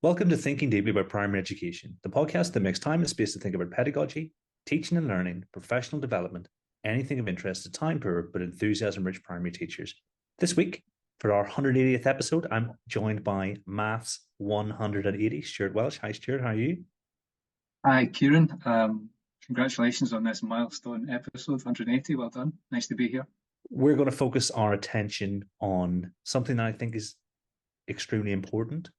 Welcome to Thinking Deeply about Primary Education, the podcast that makes time and space to think about pedagogy, teaching and learning, professional development, anything of interest to time-poor but enthusiasm-rich primary teachers. This week, for our 180th episode, I'm joined by Maths 180, Stuart Welsh. Hi, Stuart. How are you? Hi, Kieran. Congratulations on this milestone episode, 180. Well done. Nice to be here. We're going to focus our attention on something that I think is extremely important,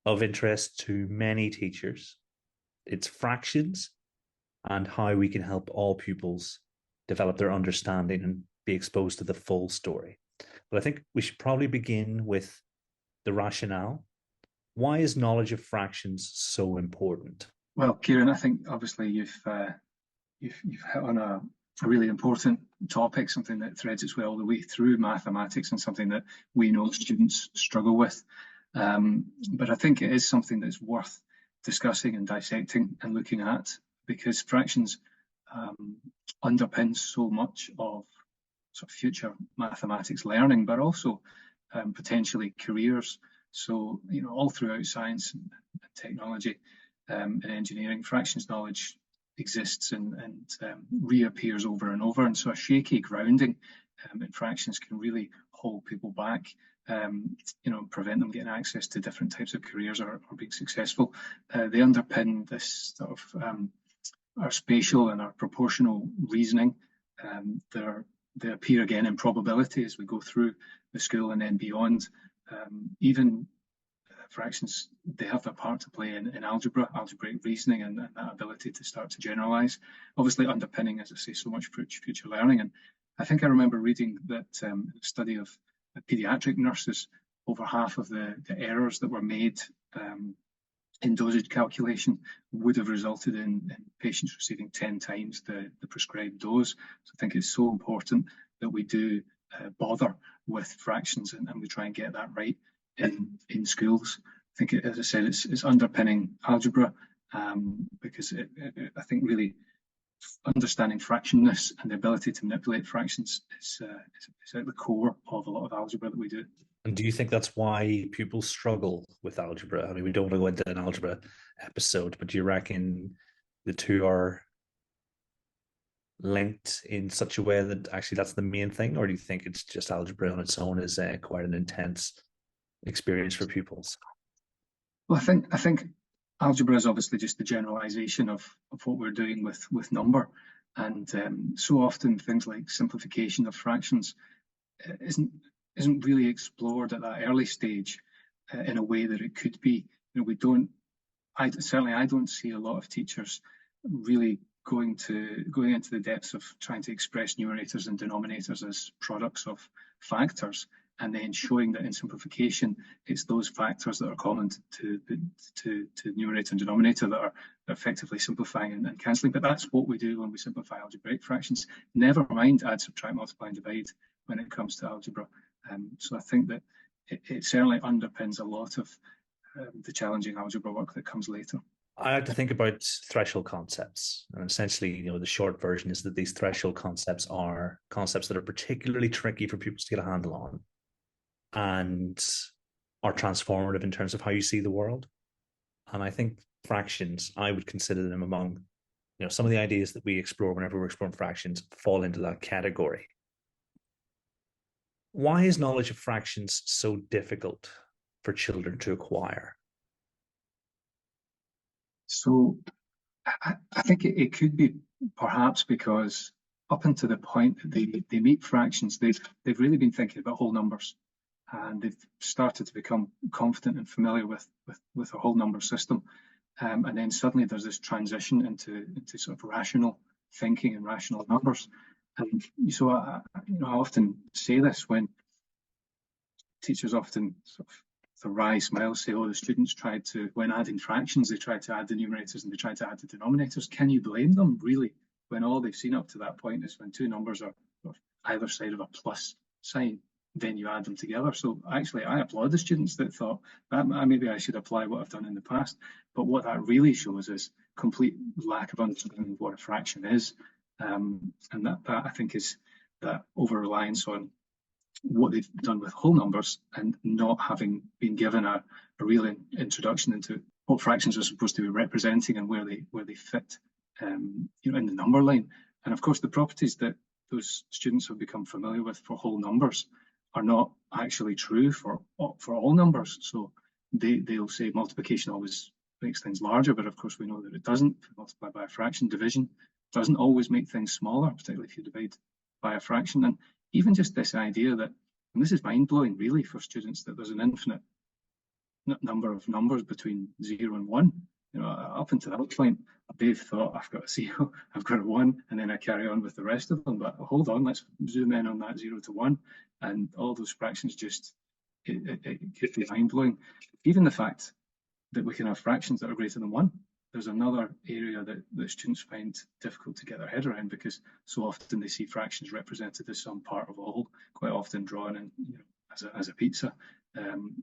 of interest to many teachers. It's fractions and how we can help all pupils develop their understanding and be exposed to the full story. But I think we should probably begin with the rationale. Why is knowledge of fractions so important? Well, Kieran, I think obviously you've hit on a really important topic, something that threads its way all the way through mathematics and something that we know students struggle with. But I think it is something that's worth discussing and dissecting and looking at, because fractions underpin so much of sort of future mathematics learning, but also potentially careers. So, all throughout science and technology and engineering, fractions knowledge exists and reappears over and over. And so a shaky grounding in fractions can really hold people back, prevent them getting access to different types of careers or being successful. They underpin this sort of our spatial and our proportional reasoning. They appear again in probability as we go through the school and then beyond. Even fractions, they have their part to play in algebra, algebraic reasoning, and that ability to start to generalize. Obviously underpinning, as I say, so much future learning. And I think I remember reading that a study of pediatric nurses, over half of the errors that were made in dosage calculation would have resulted in patients receiving 10 times the prescribed dose. So I think it's so important that we do bother with fractions and we try and get that right in schools. I think, as I said, it's underpinning algebra because I think really understanding fractionness and the ability to manipulate fractions is at the core of a lot of algebra that we do. And do you think that's why pupils struggle with algebra? I mean, we don't want to go into an algebra episode, but do you reckon the two are linked in such a way that actually that's the main thing? Or do you think it's just algebra on its own is quite an intense experience for pupils? Well, I think algebra is obviously just the generalization of what we're doing with number. And so often things like simplification of fractions isn't really explored at that early stage in a way that it could be. I don't see a lot of teachers really going into the depths of trying to express numerators and denominators as products of factors, and then showing that in simplification it's those factors that are common to numerator and denominator that are effectively simplifying and cancelling. But that's what we do when we simplify algebraic fractions. Never mind add, subtract, multiply and divide when it comes to algebra. So I think that it certainly underpins a lot of the challenging algebra work that comes later. I like to think about threshold concepts. And essentially, the short version is that these threshold concepts are concepts that are particularly tricky for pupils to get a handle on and are transformative in terms of how you see the world. And I think fractions, I would consider them among, some of the ideas that we explore whenever we're exploring fractions fall into that category. Why is knowledge of fractions so difficult for children to acquire? So I think it could be perhaps because up until the point that they meet fractions, they've really been thinking about whole numbers, and they've started to become confident and familiar with a whole number system. And then suddenly there's this transition into sort of rational thinking and rational numbers. And so I often say this when teachers often sort of with a wry smile say, the students when adding fractions, they try to add the numerators and they try to add the denominators. Can you blame them, really, when all they've seen up to that point is when two numbers are either side of a plus sign, then you add them together? So actually, I applaud the students that thought that maybe I should apply what I've done in the past. But what that really shows is complete lack of understanding of what a fraction is. And that I think is that over-reliance on what they've done with whole numbers and not having been given a real introduction into what fractions are supposed to be representing and where they fit, you know, in the number line. And of course, the properties that those students have become familiar with for whole numbers are not actually true for all numbers. So they'll say multiplication always makes things larger, but of course we know that it doesn't. If you multiply by a fraction, division doesn't always make things smaller, particularly if you divide by a fraction. And even just this idea that, and this is mind-blowing really for students, that there's an infinite number of numbers between 0 and 1. You know, up until that point, they've thought, I've got a 0, I've got a 1, and then I carry on with the rest of them. But hold on, let's zoom in on that 0 to 1, and all those fractions just, it could be mind-blowing. Even the fact that we can have fractions that are greater than 1, there's another area that students find difficult to get their head around, because so often they see fractions represented as some part of a whole, quite often drawn in, you know, as a pizza, and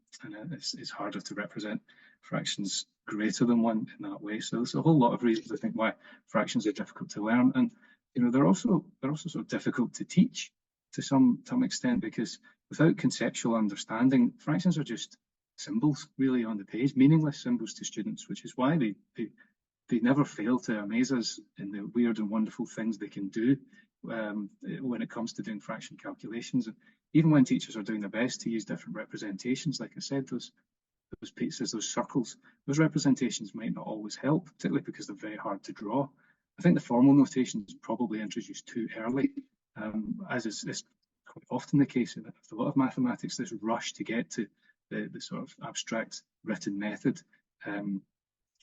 it's harder to represent fractions greater than 1 in that way. So there's a whole lot of reasons, I think, why fractions are difficult to learn, and you know, they're also sort of difficult to teach to some extent, because without conceptual understanding, fractions are just symbols really on the page, meaningless symbols to students, which is why they never fail to amaze us in the weird and wonderful things they can do when it comes to doing fraction calculations. And even when teachers are doing their best to use different representations, like I said, those pizzas, those circles, those representations might not always help, particularly because they're very hard to draw. I think the formal notation is probably introduced too early, as is quite often the case in a lot of mathematics. This rush to get to the sort of abstract written method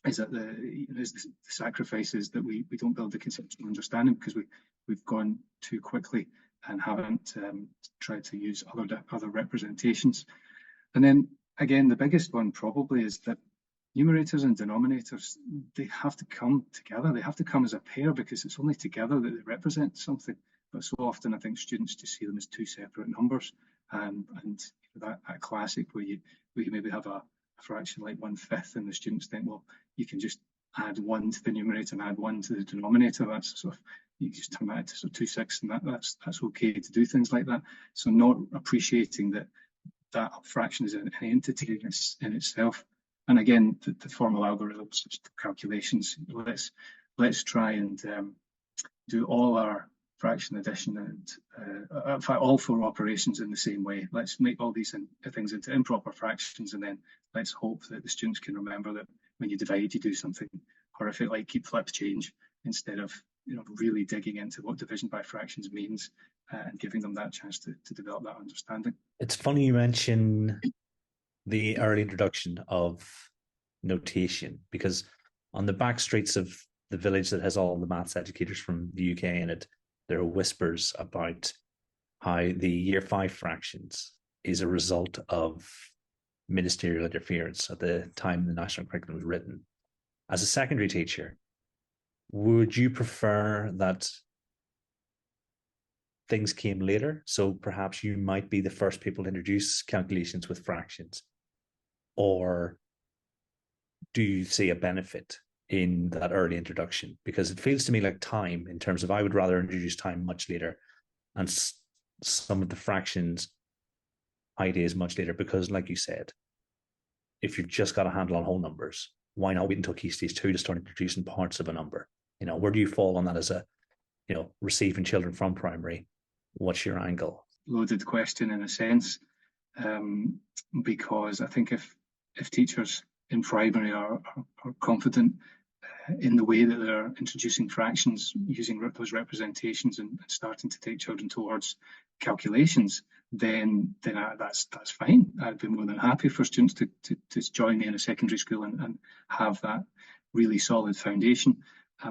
is that the sacrifices that we don't build the conceptual understanding because we've gone too quickly and haven't tried to use other representations. And then again, the biggest one probably is that numerators and denominators, they have to come together. They have to come as a pair, because it's only together that they represent something. But so often I think students just see them as two separate numbers, and that classic where you maybe have a fraction like 1/5, and the students think, well, you can just add 1 to the numerator and add 1 to the denominator. That's sort of, you just turn that into sort of 2/6, and that's okay to do things like that. So not appreciating that fraction is an entity in itself. And again, the formal algorithms, calculations, let's try and do all our fraction addition and in fact all 4 operations in the same way. Let's make all these things into improper fractions, and then let's hope that the students can remember that when you divide, you do something horrific like keep flipped change, instead of, you know, really digging into what division by fractions means and giving them that chance to develop that understanding. It's funny you mention the early introduction of notation, because on the back streets of the village that has all the maths educators from the UK in it, there are whispers about how the year 5 fractions is a result of ministerial interference at the time the national curriculum was written. As a secondary teacher, would you prefer that things came later? So perhaps you might be the first people to introduce calculations with fractions, or do you see a benefit in that early introduction? Because it feels to me like time, in terms of, I would rather introduce time much later and some of the fractions ideas much later, because like you said, if you've just got a handle on whole numbers, why not wait until key stage 2 to start introducing parts of a number? You know, where do you fall on that as a, you know, receiving children from primary? What's your angle? Loaded question in a sense, because I think if teachers in primary are confident in the way that they're introducing fractions, using those representations and starting to take children towards calculations, then that's fine. I'd be more than happy for students to join me in a secondary school and have that really solid foundation.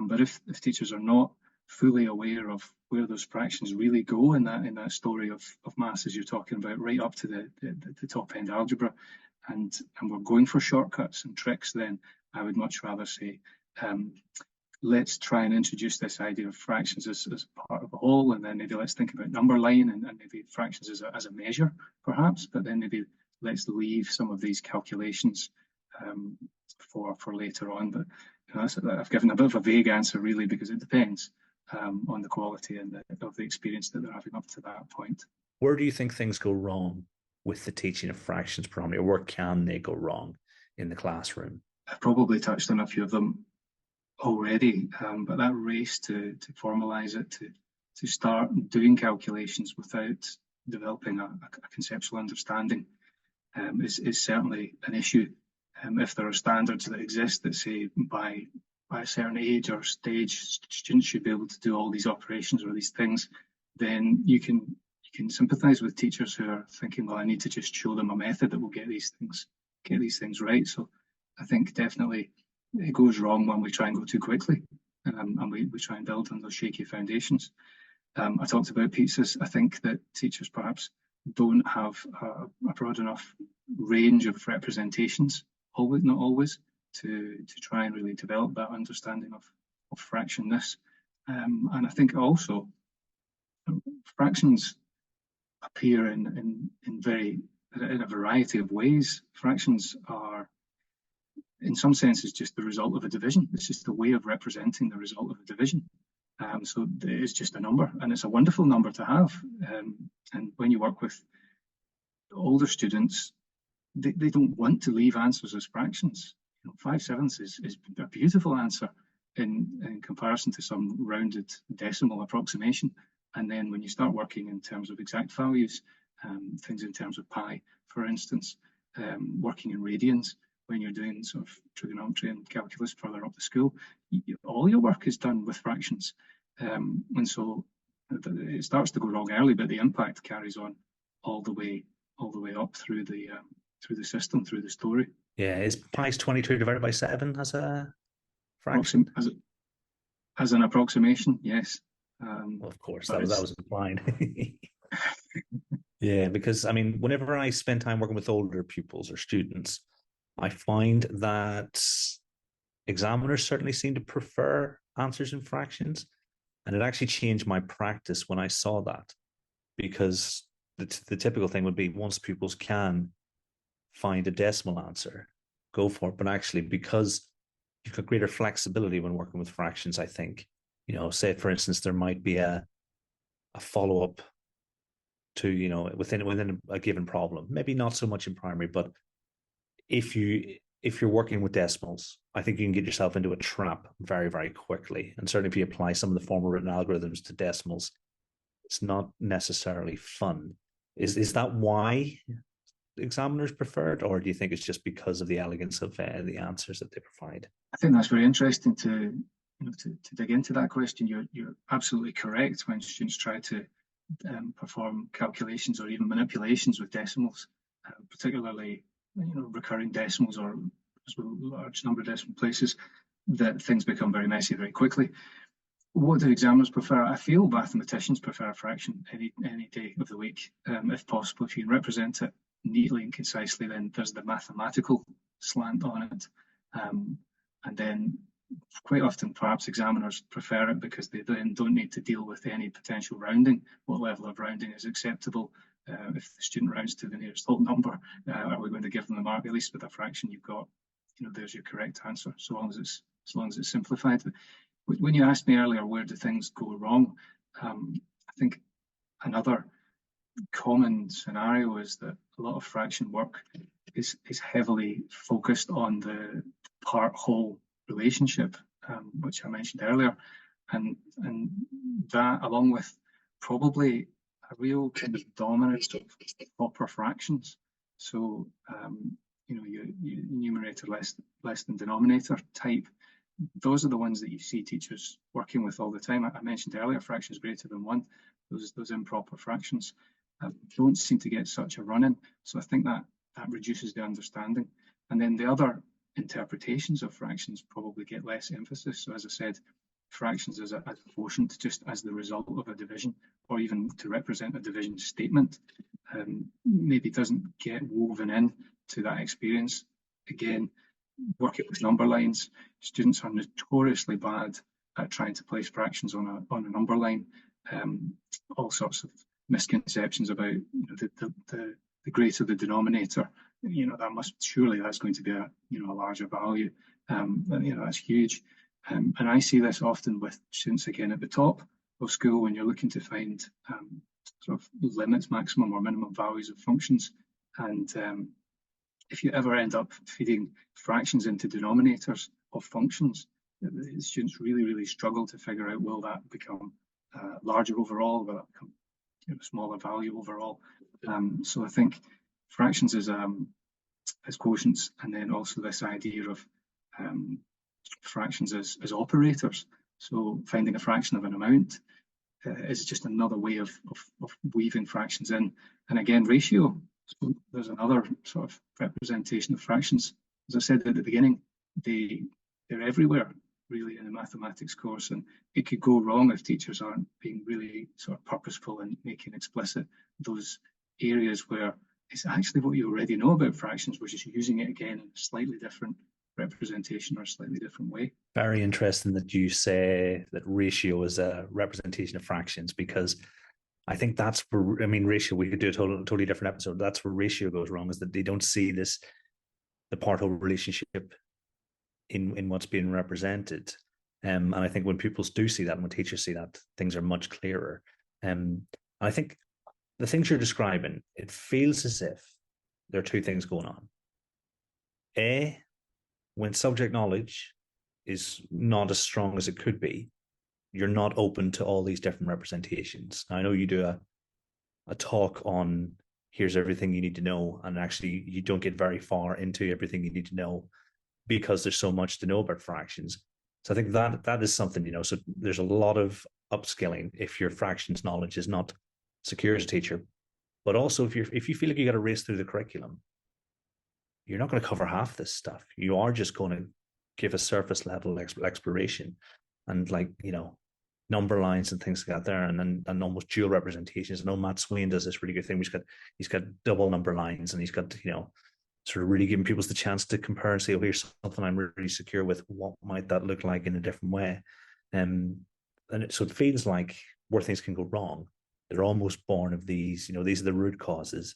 But if teachers are not fully aware of where those fractions really go in that story of maths, as you're talking about, right up to the top end algebra, and we're going for shortcuts and tricks, then I would much rather say, let's try and introduce this idea of fractions as part of a whole, and then maybe let's think about number line and maybe fractions as a measure, perhaps, but then maybe let's leave some of these calculations for later on. But you know, I've given a bit of a vague answer really, because it depends on the quality and of the experience that they're having up to that point. Where do you think things go wrong with the teaching of fractions predominantly, or where can they go wrong in the classroom? I've probably touched on a few of them already, but that race to formalise it, to start doing calculations without developing a conceptual understanding is certainly an issue. If there are standards that exist that say by a certain age or stage, students should be able to do all these operations or these things, then you can sympathise with teachers who are thinking, well, I need to just show them a method that will get these things right. So I think definitely it goes wrong when we try and go too quickly, and we try and build on those shaky foundations. I talked about pizzas. I think that teachers perhaps don't have a broad enough range of representations, not always, to try and really develop that understanding of fractionness. And I think also fractions appear in a variety of ways. Fractions are, in some senses, just the result of a division. It's just a way of representing the result of a division. So it's just a number, and it's a wonderful number to have. And when you work with older students, they don't want to leave answers as fractions. 5/7 is a beautiful answer in comparison to some rounded decimal approximation. And then when you start working in terms of exact values, things in terms of pi, for instance, working in radians, when you're doing sort of trigonometry and calculus further up the school, all your work is done with fractions. And so it starts to go wrong early, but the impact carries on all the way up through the system, through the story. Yeah, is pi 22 divided by 7 as a fraction? As an approximation, yes. Well, of course, that was implied. Yeah, because I mean, whenever I spend time working with older pupils or students, I find that examiners certainly seem to prefer answers in fractions. And it actually changed my practice when I saw that, because the typical thing would be once pupils can find a decimal answer, go for it. But actually, because you've got greater flexibility when working with fractions, I think, say for instance, there might be a follow-up to, within a given problem, maybe not so much in primary, but if you're working with decimals, I think you can get yourself into a trap very, very quickly. And certainly if you apply some of the formal written algorithms to decimals, it's not necessarily fun. Is that why examiners prefer it, or do you think it's just because of the elegance of the answers that they provide? I think that's very interesting to dig into that question. You're absolutely correct. When students try to perform calculations or even manipulations with decimals, particularly recurring decimals or a large number of decimal places, that things become very messy very quickly. What do examiners prefer? I feel mathematicians prefer a fraction any day of the week, if possible. If you can represent it neatly and concisely, then there's the mathematical slant on it. And then quite often perhaps examiners prefer it because they then don't need to deal with any potential rounding. What level of rounding is acceptable? If the student rounds to the nearest whole number, are we going to give them the mark? At least with a fraction, you've got, there's your correct answer, so long as it's simplified. When you asked me earlier, where do things go wrong? I think another common scenario is that a lot of fraction work is heavily focused on the part-whole relationship, which I mentioned earlier, and that, along with probably a real kind of dominance of proper fractions. So, you numerator less than denominator type. Those are the ones that you see teachers working with all the time. I mentioned earlier, fractions greater than 1. Those improper fractions don't seem to get such a run-in. So I think that reduces the understanding. And then the other interpretations of fractions probably get less emphasis. So as I said, fractions as a quotient, just as the result of a division, or even to represent a division statement, maybe doesn't get woven in to that experience. Again, working with number lines, students are notoriously bad at trying to place fractions on a number line. All sorts of misconceptions about the greater the denominator, that's going to be a larger value. That's huge. And I see this often with students again at the top of school when you're looking to find sort of limits, maximum or minimum values of functions. And if you ever end up feeding fractions into denominators of functions, the students really struggle to figure out, will that become larger overall, will that become smaller value overall? So I think fractions as quotients, and then also this idea of fractions as operators. So finding a fraction of an amount is just another way of weaving fractions in. And again, ratio. So there's another sort of representation of fractions. As I said at the beginning, they're everywhere really in a mathematics course, and it could go wrong if teachers aren't being really sort of purposeful and making explicit those areas where it's actually what you already know about fractions, we're just using it again in a slightly different representation or a slightly different way. Very interesting that you say that ratio is a representation of fractions, because I think that's where, I mean, ratio, we could do a totally different episode. That's where ratio goes wrong, is that they don't see the part-whole relationship in what's being represented. And I think when pupils do see that, and when teachers see that, things are much clearer. I think the things you're describing, it feels as if there are two things going on. A, when subject knowledge is not as strong as it could be, you're not open to all these different representations. Now, I know you do a talk on here's everything you need to know, and actually you don't get very far into everything you need to know because there's so much to know about fractions. So I think that is something, so there's a lot of upskilling if your fractions knowledge is not secure as a teacher. But also if you feel like you got to race through the curriculum, you're not going to cover half this stuff. You are just going to give a surface level exploration, and number lines and things like that there, and almost dual representations. I know Matt Swain does this really good thing. He's got double number lines, and he's got sort of really giving people the chance to compare and say, oh, here's something I'm really secure with. What might that look like in a different way? So it feels like where things can go wrong, they're almost born of these. These are the root causes.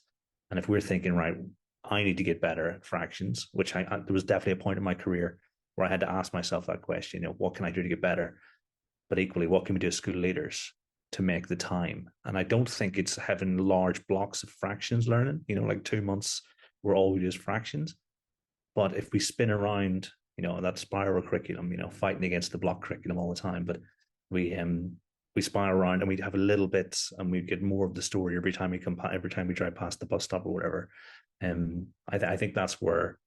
And if we're thinking, right, I need to get better at fractions, which there was definitely a point in my career where I had to ask myself that question, what can I do to get better? But equally, what can we do as school leaders to make the time? And I don't think it's having large blocks of fractions learning, like 2 months where all we do is fractions. But if we spin around, that spiral curriculum, fighting against the block curriculum all the time, but we spiral around and we have a little bit and we get more of the story every time we drive past the bus stop or whatever. I think that's where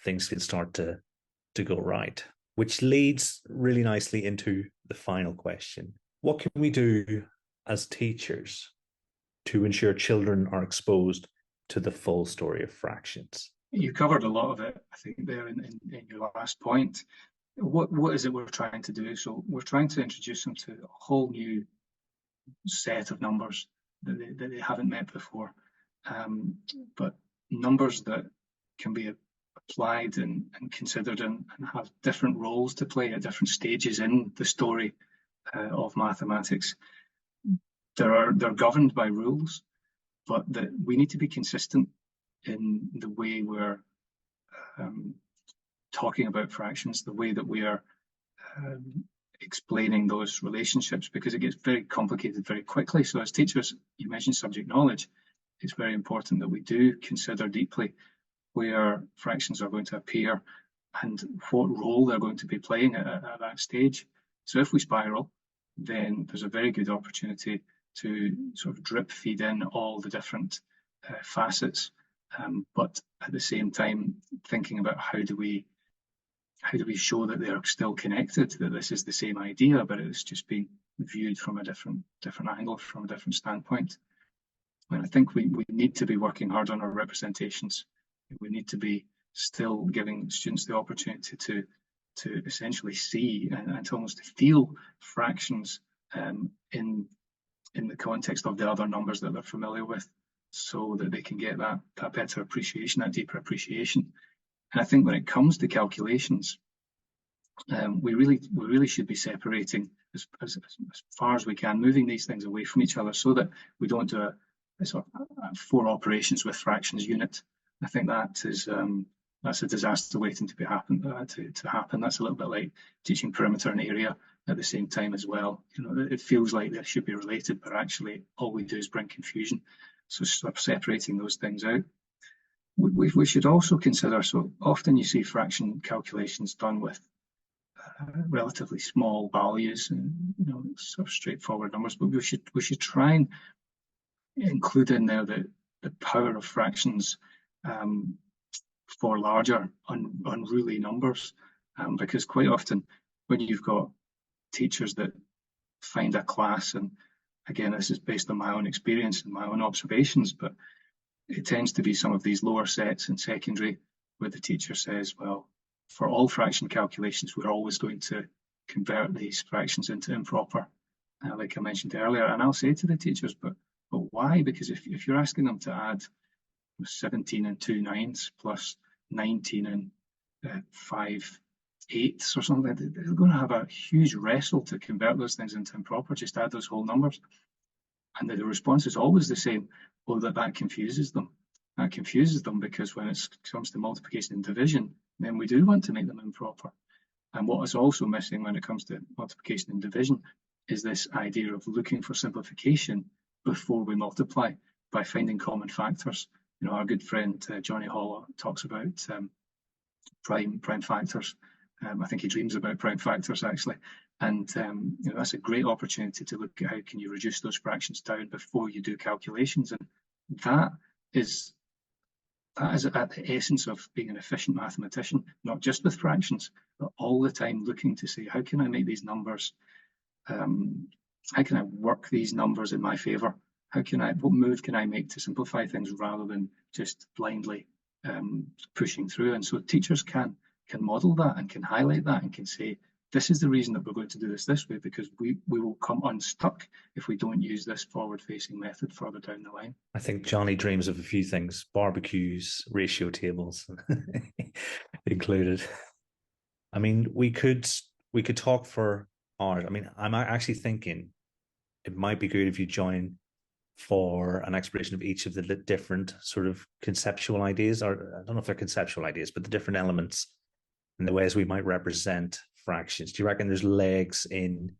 things can start to go right, which leads really nicely into the final question. What can we do as teachers to ensure children are exposed to the full story of fractions? You covered a lot of it, I think, there in your last point. What is it we're trying to do? So we're trying to introduce them to a whole new set of numbers that they haven't met before, but numbers that can be applied and considered and have different roles to play at different stages in the story of mathematics. They're governed by rules, but that we need to be consistent in the way we're talking about fractions, the way that we are explaining those relationships, because it gets very complicated very quickly. So as teachers, you mentioned subject knowledge. It's very important that we do consider deeply where fractions are going to appear and what role they're going to be playing at that stage. So if we spiral, then there's a very good opportunity to sort of drip feed in all the different facets, but at the same time thinking about how do we show that they're still connected, that this is the same idea, but it's just being viewed from a different angle, from a different standpoint. And I think we need to be working hard on our representations. We need to be still giving students the opportunity to essentially see and to almost feel fractions in the context of the other numbers that they're familiar with, so that they can get that better appreciation, that deeper appreciation. And I think when it comes to calculations, we really should be separating as far as we can, moving these things away from each other, so that we don't do a sort of 4 operations with fractions unit. I think that is that's a disaster waiting to happen. That's a little bit like teaching perimeter and area at the same time as well. It feels like they should be related, but actually all we do is bring confusion. So stop separating those things out. We should also consider, so often you see fraction calculations done with relatively small values and sort of straightforward numbers, but we should try and include in there the power of fractions for larger unruly numbers, because quite often when you've got teachers that find a class, and again this is based on my own experience and my own observations, but it tends to be some of these lower sets in secondary where the teacher says, well, for all fraction calculations, we're always going to convert these fractions into improper, like I mentioned earlier. And I'll say to the teachers, but why? Because if you're asking them to add 17 and 2/9 plus 19 and 5/8 or something, they're going to have a huge wrestle to convert those things into improper. Just add those whole numbers. And the response is always the same. Well, that confuses them. That confuses them because when it comes to multiplication and division, then we do want to make them improper. And what is also missing when it comes to multiplication and division is this idea of looking for simplification before we multiply by finding common factors. Our good friend Johnny Hall talks about prime factors. I think he dreams about prime factors actually. And that's a great opportunity to look at how can you reduce those fractions down before you do calculations. And that is at the essence of being an efficient mathematician, not just with fractions, but all the time looking to say, how can I make these numbers, how can I work these numbers in my favor? What move can I make to simplify things rather than just blindly pushing through? And so teachers can model that and can highlight that and can say, this is the reason that we're going to do this way, because we will come unstuck if we don't use this forward-facing method further down the line. I think Johnny dreams of a few things: barbecues, ratio tables included. I mean, we could talk for hours. I mean, I'm actually thinking it might be good if you join for an exploration of each of the different sort of conceptual ideas, or I don't know if they're conceptual ideas, but the different elements and the ways we might represent fractions. Do you reckon there's legs in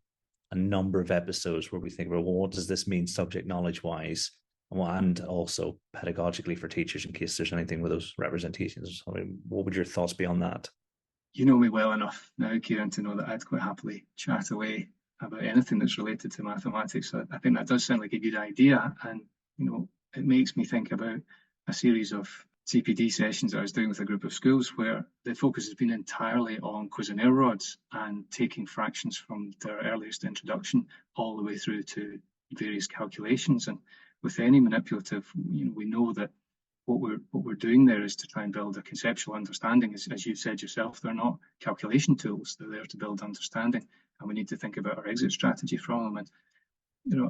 a number of episodes where we think, well, what does this mean subject knowledge wise, and also pedagogically for teachers in case there's anything with those representations? I mean, what would your thoughts be on that? You know me well enough now, Kieran, to know that I'd quite happily chat away about anything that's related to mathematics. So I think that does sound like a good idea, and it makes me think about a series of CPD sessions that I was doing with a group of schools where the focus has been entirely on Cuisenaire rods and taking fractions from their earliest introduction all the way through to various calculations. And with any manipulative, we know that what we're doing there is to try and build a conceptual understanding. As you said yourself, they're not calculation tools; they're there to build understanding, and we need to think about our exit strategy from them. And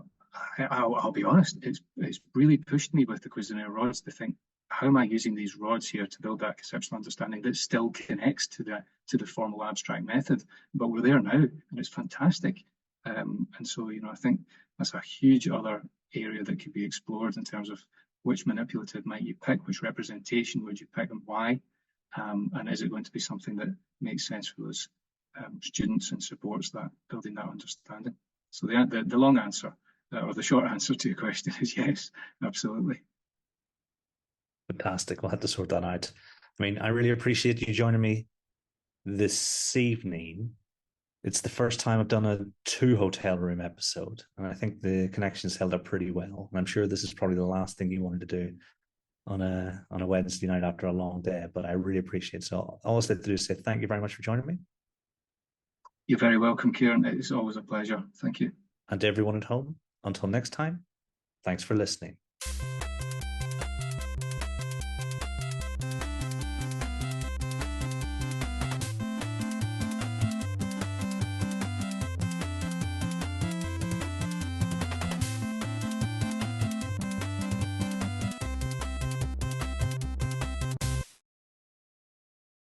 I'll be honest, it's really pushed me with the Cuisenaire rods to think, how am I using these rods here to build that conceptual understanding that still connects to the formal abstract method? But we're there now, and it's fantastic. And so, I think that's a huge other area that could be explored in terms of which manipulative might you pick, which representation would you pick, and why? And is it going to be something that makes sense for those students and supports that building that understanding? So the long answer, or the short answer to your question, is yes, absolutely. Fantastic. We'll have to sort that out. I mean, I really appreciate you joining me this evening. It's the first time I've done a 2 hotel room episode, and I think the connection's held up pretty well. And I'm sure this is probably the last thing you wanted to do on a Wednesday night after a long day, but I really appreciate it. So all I said to do is say thank you very much for joining me. You're very welcome, Kieran. It's always a pleasure. Thank you. And to everyone at home, until next time, thanks for listening.